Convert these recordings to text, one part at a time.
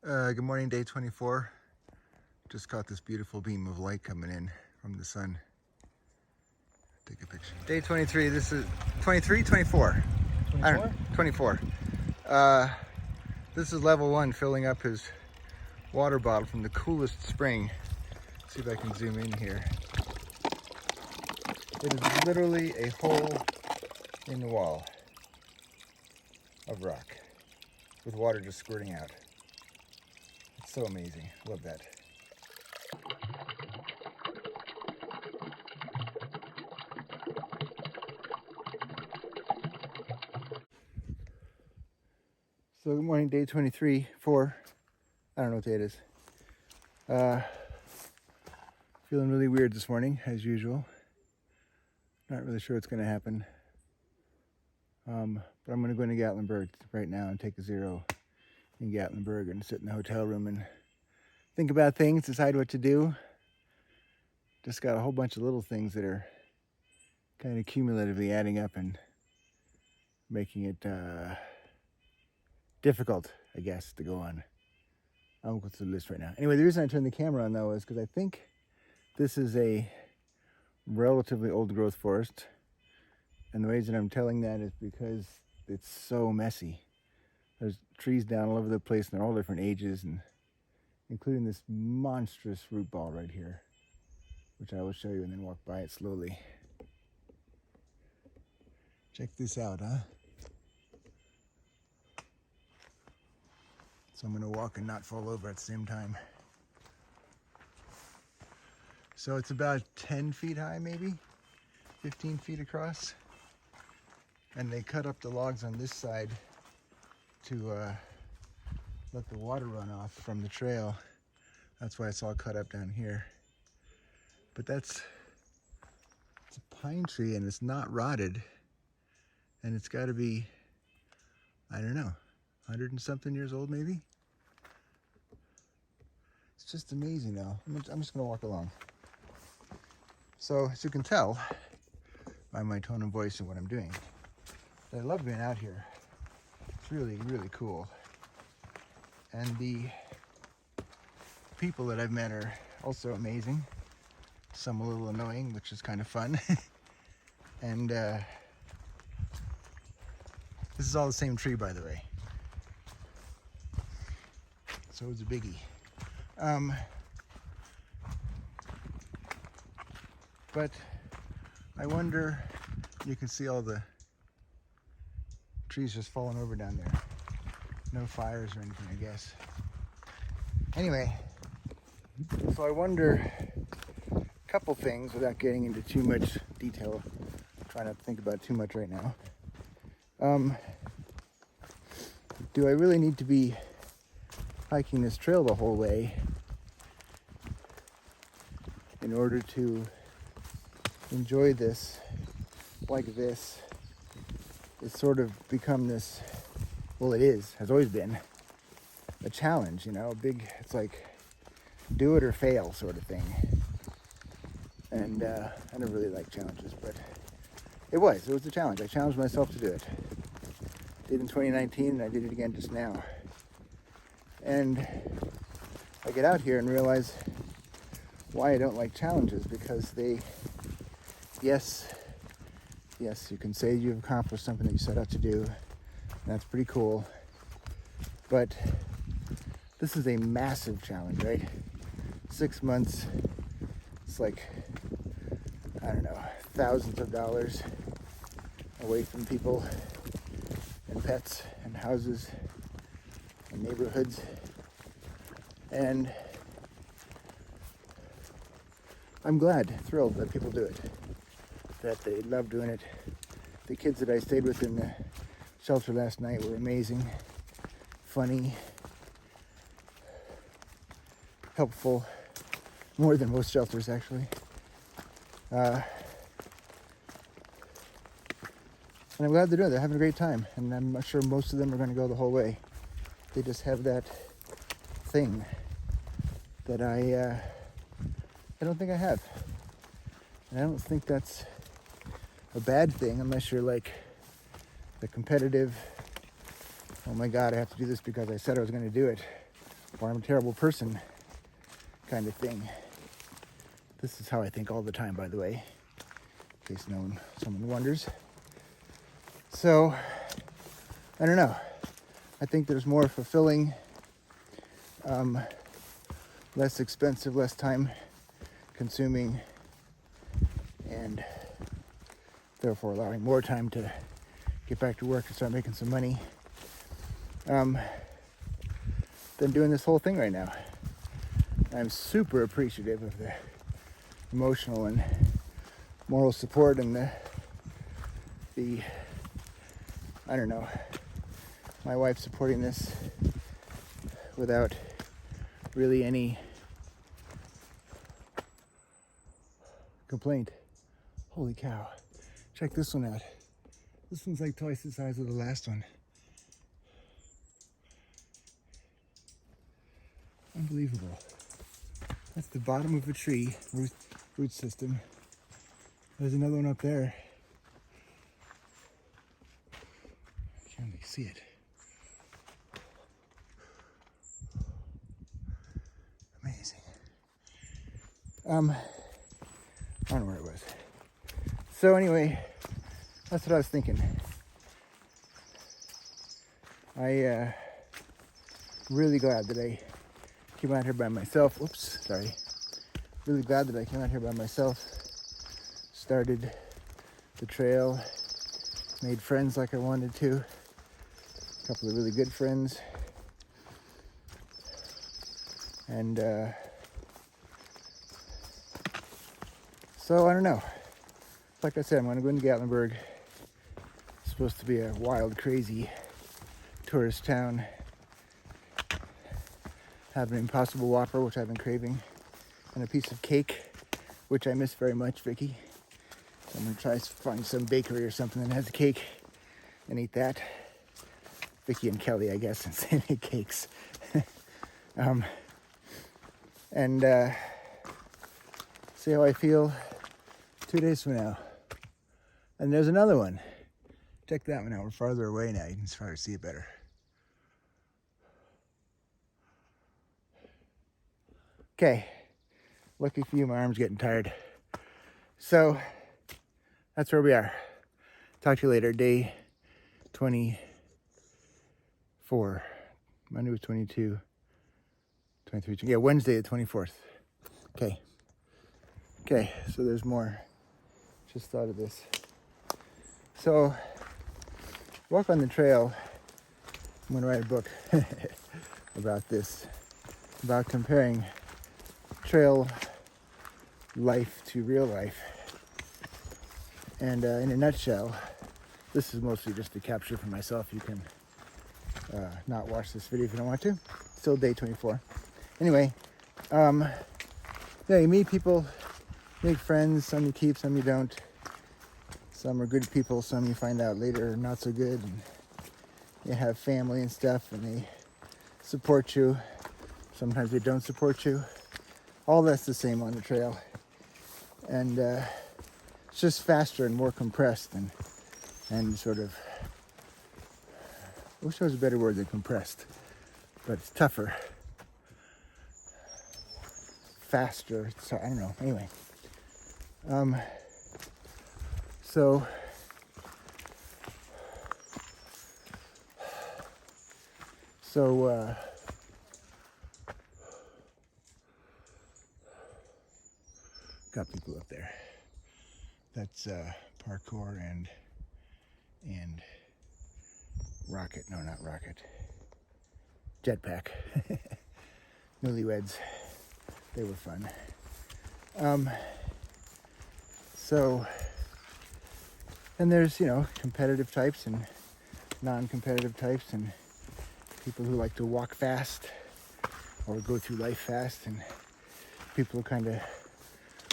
Good morning, day 24. Just caught this beautiful beam of light coming in from the sun. Take a picture. Day 23, this is 23, 24. 24? 24. This is level 1 filling up his water bottle from the coolest spring. See if I can zoom in here. It is literally a hole in the wall of rock with water just squirting out. It's so amazing. Love that. So good morning, day 23, 4. I don't know what day it is. Feeling really weird this morning, as usual. Not really sure what's going to happen. But I'm going to go into Gatlinburg right now and take a zero in Gatlinburg and sit in the hotel room and think about things, decide what to do. Just got a whole bunch of little things that are kind of cumulatively adding up and making it difficult, I guess, to go on. I'll go through the list right now. Anyway, the reason I turned the camera on, though, is because I think this is a relatively old growth forest. And the reason I'm telling that is because it's so messy. There's trees down all over the place, and they're all different ages, and including this monstrous root ball right here, which I will show you and then walk by it slowly. Check this out, huh? So I'm going to walk and not fall over at the same time. So it's about 10 feet high, maybe 15 feet across. And they cut up the logs on this side to let the water run off from the trail. That's why it's all cut up down here. But it's a pine tree, and it's not rotted. And it's got to be, I don't know, 100 and something years old, maybe? It's just amazing, though. I'm just going to walk along. So, as you can tell by my tone of voice and what I'm doing, I love being out here. It's really, really cool. And the people that I've met are also amazing. Some a little annoying, which is kind of fun. And this is all the same tree, by the way. So it's a biggie. But I wonder, you can see all the trees just falling over down there. No fires or anything, I guess. Anyway, so I wonder a couple things without getting into too much detail. I'm trying not to think about too much right now. Do I really need to be hiking this trail the whole way in order to enjoy this like this? It's sort of become this, well, it has always been a challenge, you know, it's like do it or fail sort of thing. And I don't really like challenges, but it was a challenge. I challenged myself to do it. Did in 2019, and I did it again just now. And I get out here and realize why I don't like challenges, because yes, you can say you've accomplished something that you set out to do, and that's pretty cool, but this is a massive challenge, right? 6 months, it's like, I don't know, thousands of dollars away from people and pets and houses and neighborhoods, and I'm thrilled that people do it, that they love doing it. The kids that I stayed with in the shelter last night were amazing, funny, helpful, more than most shelters actually. And I'm glad they're doing it. They're having a great time, and I'm not sure most of them are going to go the whole way. They just have that thing that I don't think I have. And I don't think that's a bad thing unless you're like the competitive, oh my God, I have to do this because I said I was going to do it, or I'm a terrible person kind of thing. This is how I think all the time, by the way, in case someone wonders. So, I don't know. I think there's more fulfilling, less expensive, less time consuming, and therefore allowing more time to get back to work and start making some money, than doing this whole thing right now. I'm super appreciative of the emotional and moral support and the I don't know, my wife supporting this without really any complaint. Holy cow. Check this one out. This one's like twice the size of the last one. Unbelievable. That's the bottom of a tree, root system. There's another one up there. I can't really see it. Amazing. I don't know where it was. So anyway, that's what I was thinking. Really glad that I came out here by myself. Oops, sorry. Really glad that I came out here by myself. Started the trail, made friends like I wanted to. A couple of really good friends. And so I don't know. Like I said, I'm going to go into Gatlinburg. It's supposed to be a wild, crazy tourist town. Have an Impossible Whopper, which I've been craving, and a piece of cake, which I miss very much, Vicky. So I'm going to try to find some bakery or something that has a cake and eat that. Vicky and Kelly, I guess, since they make cakes. And see how I feel 2 days from now. And there's another one. Check that one out. We're farther away now. You can probably see it better. Okay. Lucky for you, my arm's getting tired. So, that's where we are. Talk to you later. Day 24. Monday was 22. 23. Yeah, Wednesday the 24th. Okay. Okay, so there's more. Just thought of this. So, walk on the trail. I'm going to write a book about this. About comparing trail life to real life. And in a nutshell, this is mostly just a capture for myself. You can not watch this video if you don't want to. Still day 24. Anyway, yeah, you meet people, make friends. Some you keep, some you don't. Some are good people, some you find out later are not so good. And you have family and stuff, and they support you. Sometimes they don't support you. All that's the same on the trail. And it's just faster and more compressed and sort of, I wish there was a better word than compressed, but it's tougher. Faster, so I don't know, anyway. So got people up there. That's parkour and rocket. No, not rocket. Jetpack. Newlyweds. They were fun. So, and there's, competitive types and non-competitive types, and people who like to walk fast or go through life fast, and people who kind of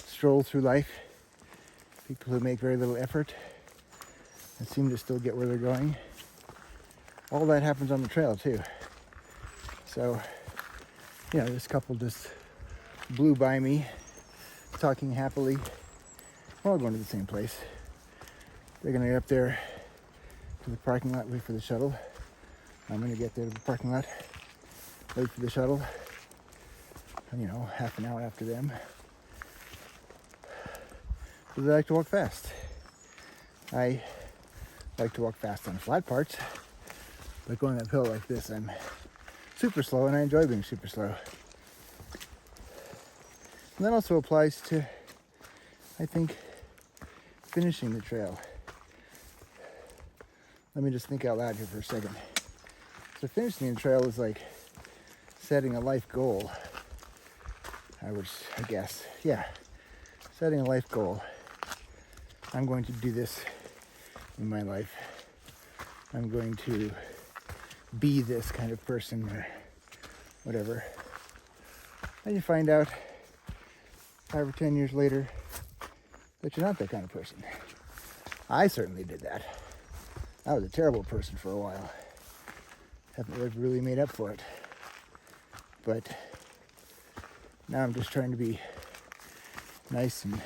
stroll through life, people who make very little effort and seem to still get where they're going. All that happens on the trail too. So, this couple just blew by me, talking happily. We're all going to the same place. They're going to get up there to the parking lot, wait for the shuttle. I'm going to get there to the parking lot, late for the shuttle. You know, half an hour after them. But they like to walk fast. I like to walk fast on flat parts, but going uphill like this, I'm super slow, and I enjoy being super slow. And that also applies to, I think, finishing the trail. Let me just think out loud here for a second. So finishing the trail is like setting a life goal. I guess. Yeah. Setting a life goal. I'm going to do this in my life. I'm going to be this kind of person or whatever. And you find out 5 or 10 years later that you're not that kind of person. I certainly did that. I was a terrible person for a while. Haven't really made up for it. But now I'm just trying to be nice and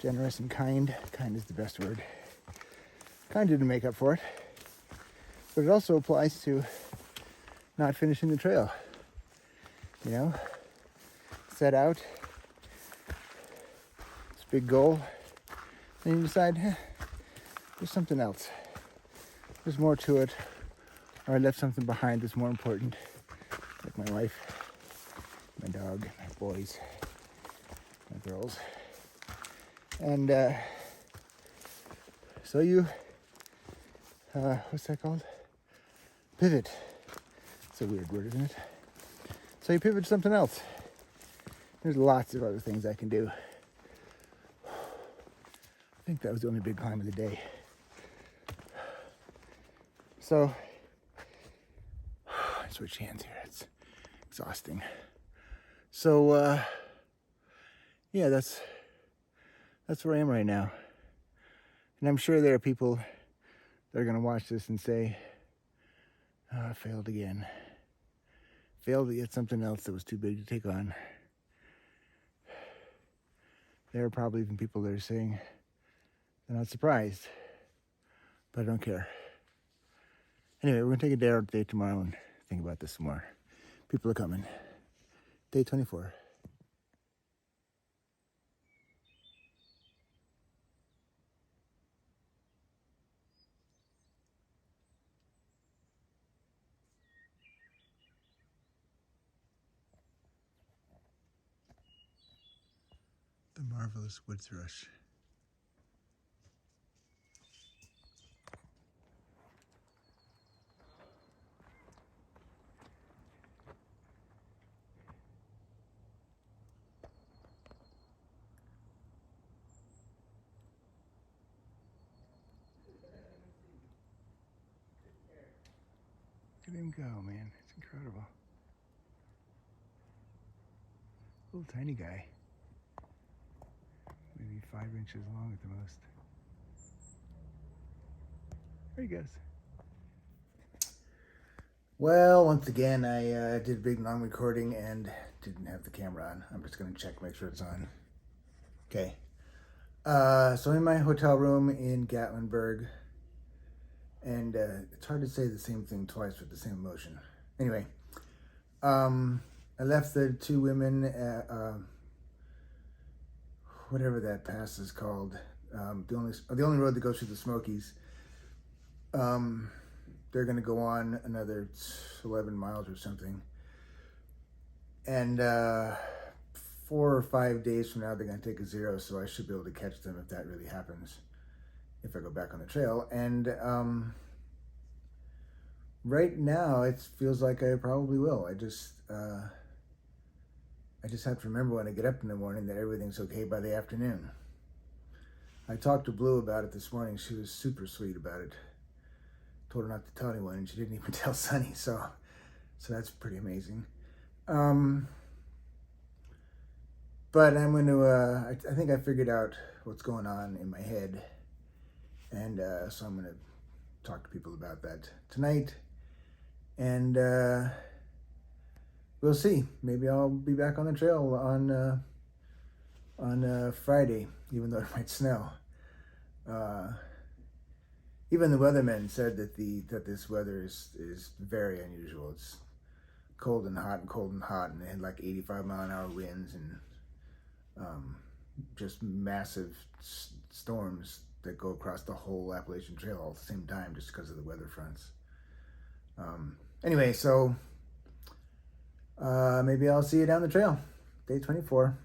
generous and kind. Kind is the best word. Kind didn't make up for it. But it also applies to not finishing the trail. You know? Set out. It's a big goal. And you decide, there's something else. There's more to it. Or I left something behind that's more important. Like my wife, my dog, my boys, my girls. And so you, what's that called? Pivot. It's a weird word, isn't it? So you pivot to something else. There's lots of other things I can do. I think that was the only big climb of the day. So, I switch hands here. It's exhausting. So, yeah, that's where I am right now. And I'm sure there are people that are going to watch this and say, oh, I failed again. Failed to get something else that was too big to take on. There are probably even people that are saying they're not surprised, but I don't care. Anyway, we're going to take a day out of the day tomorrow and think about this some more. People are coming. Day 24. The marvelous wood thrush. Look at him go, man. It's incredible. Little tiny guy. Maybe 5 inches long at the most. There he goes. Well, once again, I did a big long recording and didn't have the camera on. I'm just going to check, make sure it's on. Okay. So in my hotel room in Gatlinburg, and it's hard to say the same thing twice with the same emotion. Anyway, I left the 2 women at, whatever that pass is called, the only road that goes through the Smokies. They're going to go on another 11 miles or something. And 4 or 5 days from now, they're going to take a 0, so I should be able to catch them if that really happens, if I go back on the trail. And right now, it feels like I probably will. I just have to remember when I get up in the morning that everything's okay by the afternoon. I talked to Blue about it this morning. She was super sweet about it. Told her not to tell anyone, and she didn't even tell Sunny, so that's pretty amazing. But I'm going to, I think I figured out what's going on in my head, and so I'm going to talk to people about that tonight, and we'll see. Maybe I'll be back on the trail on Friday, even though it might snow. Even the weathermen said that this weather is very unusual. It's cold and hot and cold and hot, and they had like 85-mile-an-hour winds and just massive storms that go across the whole Appalachian Trail all at the same time just because of the weather fronts. Anyway, so maybe I'll see you down the trail. Day 24.